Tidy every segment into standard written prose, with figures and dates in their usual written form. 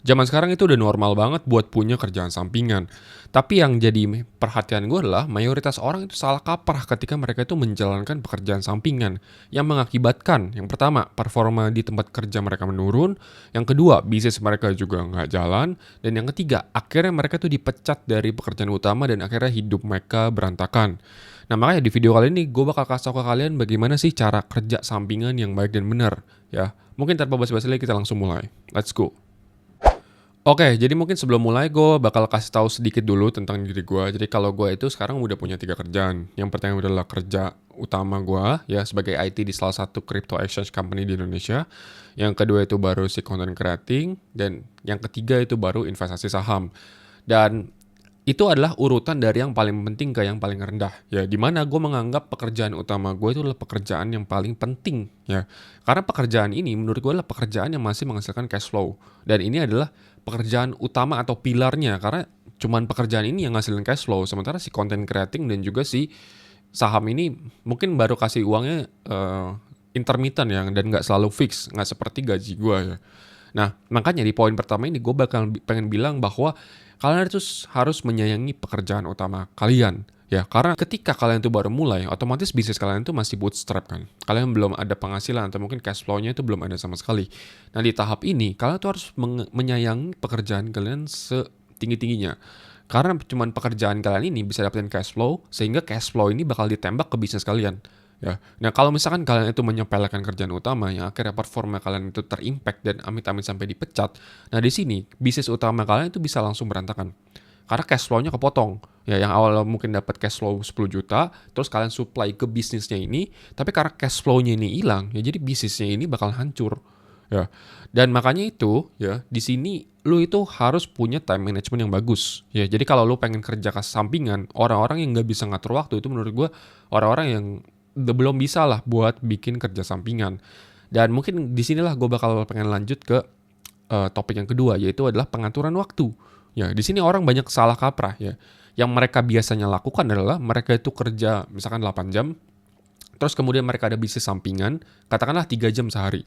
Zaman sekarang itu udah normal banget buat punya kerjaan sampingan. Tapi yang jadi perhatian gue adalah mayoritas orang itu salah kaprah ketika mereka itu menjalankan pekerjaan sampingan yang mengakibatkan yang pertama performa di tempat kerja mereka menurun, yang kedua bisnis mereka juga nggak jalan, dan yang ketiga akhirnya mereka tuh dipecat dari pekerjaan utama dan akhirnya hidup mereka berantakan. Nah makanya di video kali ini gue bakal kasih tau ke kalian bagaimana sih cara kerja sampingan yang baik dan benar ya. Mungkin tanpa basa-basi lagi kita langsung mulai. Let's go. Oke, jadi mungkin sebelum mulai gue bakal kasih tahu sedikit dulu tentang diri gue. Jadi kalau gue itu sekarang udah punya 3 kerjaan. Yang pertama adalah kerja utama gue ya sebagai IT di salah satu crypto exchange company di Indonesia. Yang kedua itu baru si content creating dan yang ketiga itu baru investasi saham. Dan itu adalah urutan dari yang paling penting ke yang paling rendah ya, dimana gue menganggap pekerjaan utama gue itu adalah pekerjaan yang paling penting ya, karena pekerjaan ini menurut gue adalah pekerjaan yang masih menghasilkan cash flow dan ini adalah pekerjaan utama atau pilarnya karena cuman pekerjaan ini yang ngasilin cash flow, sementara si content creating dan juga si saham ini mungkin baru kasih uangnya intermittent ya dan nggak selalu fix, nggak seperti gaji gue ya. Nah, makanya di poin pertama ini gue bakal pengen bilang bahwa kalian itu harus menyayangi pekerjaan utama kalian. Ya, karena ketika kalian itu baru mulai, otomatis bisnis kalian itu masih bootstrap kan. Kalian belum ada penghasilan atau mungkin cash flow-nya itu belum ada sama sekali. Nah, di tahap ini kalian tuh harus menyayangi pekerjaan kalian setinggi-tingginya. Karena cuman pekerjaan kalian ini bisa dapetin cash flow, sehingga cash flow ini bakal ditembak ke bisnis kalian. Ya. Nah, kalau misalkan kalian itu menyepelekan kerjaan utama yang akhirnya performa kalian itu terimpact dan amit-amit sampai dipecat. Nah, di sini bisnis utama kalian itu bisa langsung berantakan. Karena cash flow-nya kepotong. Ya, yang awal mungkin dapat cash flow 10 juta, terus kalian supply ke bisnisnya ini, tapi karena cash flow-nya ini hilang, ya jadi bisnisnya ini bakal hancur. Ya. Dan makanya itu, ya, di sini lu itu harus punya time management yang bagus. Ya, jadi kalau lu pengen kerja ke sampingan, orang-orang yang nggak bisa ngatur waktu itu menurut gua orang-orang yang belum bisa lah buat bikin kerja sampingan. Dan mungkin disinilah gue bakal pengen lanjut ke topik yang kedua, yaitu adalah pengaturan waktu. Ya, di sini orang banyak salah kaprah ya. Yang mereka biasanya lakukan adalah mereka itu kerja misalkan 8 jam, terus kemudian mereka ada bisnis sampingan, katakanlah 3 jam sehari.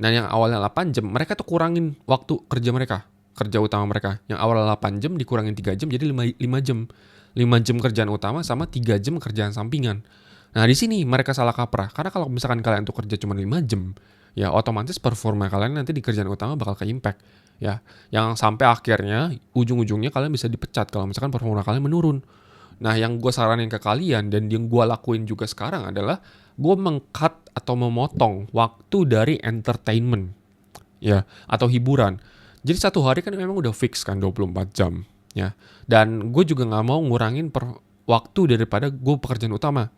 Nah, yang awalnya 8 jam, mereka tuh kurangin waktu kerja mereka, kerja utama mereka. Yang awalnya 8 jam dikurangin 3 jam jadi 5 jam. 5 jam kerjaan utama sama 3 jam kerjaan sampingan. Nah, di sini mereka salah kaprah. Karena kalau misalkan kalian tuh kerja cuma 5 jam, ya otomatis performa kalian nanti di kerjaan utama bakal ke-impact. Ya, yang sampai akhirnya ujung-ujungnya kalian bisa dipecat kalau misalkan performa kalian menurun. Nah, yang gue saranin ke kalian dan yang gue lakuin juga sekarang adalah gue meng-cut atau memotong waktu dari entertainment ya atau hiburan. Jadi satu hari kan memang udah fix kan 24 jam ya. Dan gue juga nggak mau ngurangin waktu daripada gue pekerjaan utama.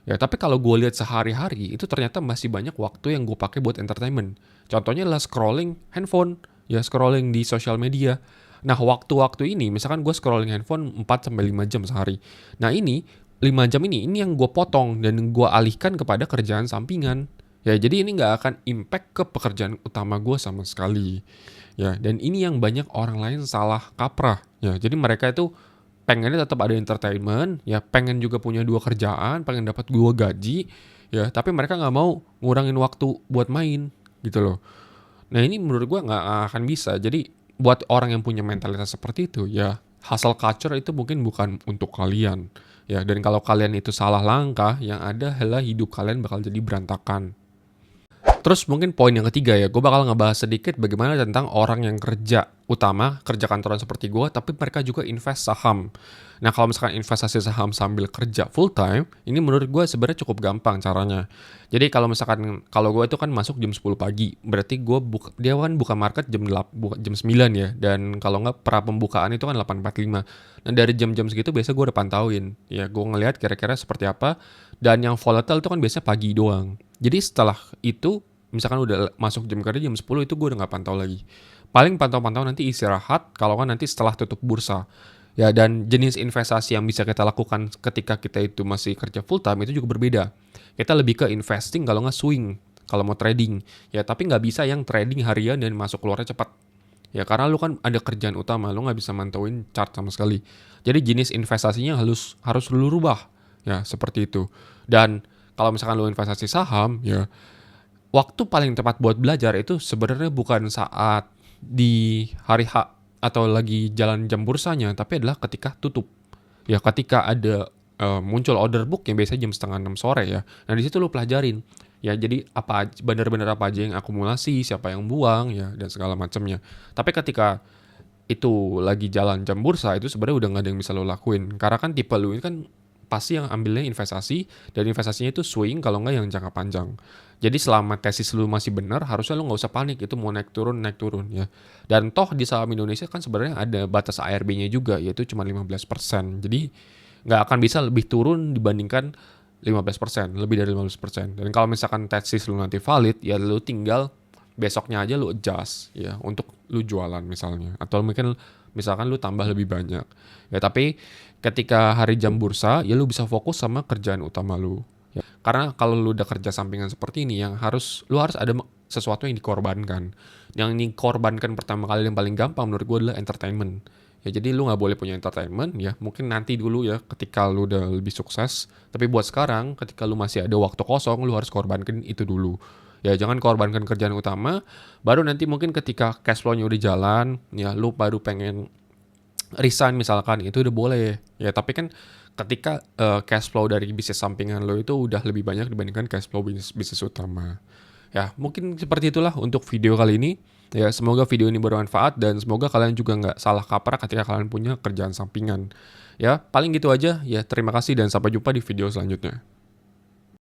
Ya, tapi kalau gue lihat sehari-hari itu ternyata masih banyak waktu yang gue pakai buat entertainment. Contohnya adalah scrolling handphone, ya scrolling di sosial media. Nah, waktu-waktu ini misalkan gue scrolling handphone 4 sampai 5 jam sehari. Nah, ini 5 jam ini yang gue potong dan gue alihkan kepada kerjaan sampingan. Ya, jadi ini nggak akan impact ke pekerjaan utama gue sama sekali. Ya, dan ini yang banyak orang lain salah kaprah. Ya, jadi mereka itu pengennya tetap ada entertainment, ya pengen juga punya 2 kerjaan, pengen dapat 2 gaji, ya tapi mereka nggak mau ngurangin waktu buat main gitu loh. Nah ini menurut gue nggak akan bisa. Jadi buat orang yang punya mentalitas seperti itu, ya hustle culture itu mungkin bukan untuk kalian. Ya, dan kalau kalian itu salah langkah, yang ada adalah hidup kalian bakal jadi berantakan. Terus mungkin poin yang ketiga ya, gue bakal ngebahas sedikit bagaimana tentang orang yang kerja utama, kerja kantoran seperti gue, tapi mereka juga invest saham. Nah, kalau misalkan investasi saham sambil kerja full time, ini menurut gue sebenarnya cukup gampang caranya. Jadi kalau misalkan, kalau gue itu kan masuk jam 10 pagi, berarti dia kan buka market jam 9 ya, dan kalau nggak pra pembukaan itu kan 8.45. Nah, dari jam-jam segitu biasa gue udah pantauin, ya gue ngelihat kira-kira seperti apa, dan yang volatile itu kan biasanya pagi doang. Jadi setelah itu, misalkan udah masuk jam kerja jam 10 itu gue udah nggak pantau lagi. Paling pantau-pantau nanti istirahat kalau kan nanti setelah tutup bursa. Ya, dan jenis investasi yang bisa kita lakukan ketika kita itu masih kerja full time itu juga berbeda. Kita lebih ke investing kalau nggak swing, kalau mau trading. Ya, tapi nggak bisa yang trading harian dan masuk keluarnya cepat. Ya, karena lu kan ada kerjaan utama, lu nggak bisa mantauin chart sama sekali. Jadi jenis investasinya harus lu rubah. Ya, seperti itu. Dan kalau misalkan lu investasi saham, ya waktu paling tepat buat belajar itu sebenarnya bukan saat di hari H atau lagi jalan jam bursanya, tapi adalah ketika tutup. Ya ketika ada muncul order book yang biasanya jam setengah 6 sore ya. Nah di situ lu pelajarin. Ya jadi benar-benar apa aja yang akumulasi, siapa yang buang ya dan segala macamnya. Tapi ketika itu lagi jalan jam bursa itu sebenarnya udah nggak ada yang bisa lo lakuin. Karena kan tipe lu ini kan pasti yang ambilnya investasi dan investasinya itu swing kalau nggak yang jangka panjang. Jadi selama tesis lu masih benar, harusnya lu nggak usah panik itu mau naik turun ya. Dan toh di saham Indonesia kan sebenarnya ada batas ARB-nya juga yaitu cuma 15%. Jadi nggak akan bisa lebih turun dibandingkan 15%, lebih dari 15%. Dan kalau misalkan tesis lu nanti valid, ya lu tinggal besoknya aja lu adjust ya untuk lu jualan misalnya. Atau mungkin misalkan lu tambah lebih banyak. Ya tapi ketika hari jam bursa, ya lu bisa fokus sama kerjaan utama lu. Ya. Karena kalau lu udah kerja sampingan seperti ini, lu harus ada sesuatu yang dikorbankan. Yang dikorbankan pertama kali yang paling gampang menurut gue adalah entertainment. Ya jadi lu nggak boleh punya entertainment ya. Mungkin nanti dulu ya ketika lu udah lebih sukses. Tapi buat sekarang ketika lu masih ada waktu kosong, lu harus korbankan itu dulu. Ya jangan korbankan kerjaan utama. Baru nanti mungkin ketika cash flow-nya udah jalan, ya lu baru pengen resign misalkan itu udah boleh. Ya tapi kan ketika cash flow dari bisnis sampingan lo itu udah lebih banyak dibandingkan cash flow bisnis utama. Ya mungkin seperti itulah untuk video kali ini. Ya semoga video ini bermanfaat dan semoga kalian juga nggak salah kaprah ketika kalian punya kerjaan sampingan. Ya paling gitu aja. Ya terima kasih dan sampai jumpa di video selanjutnya.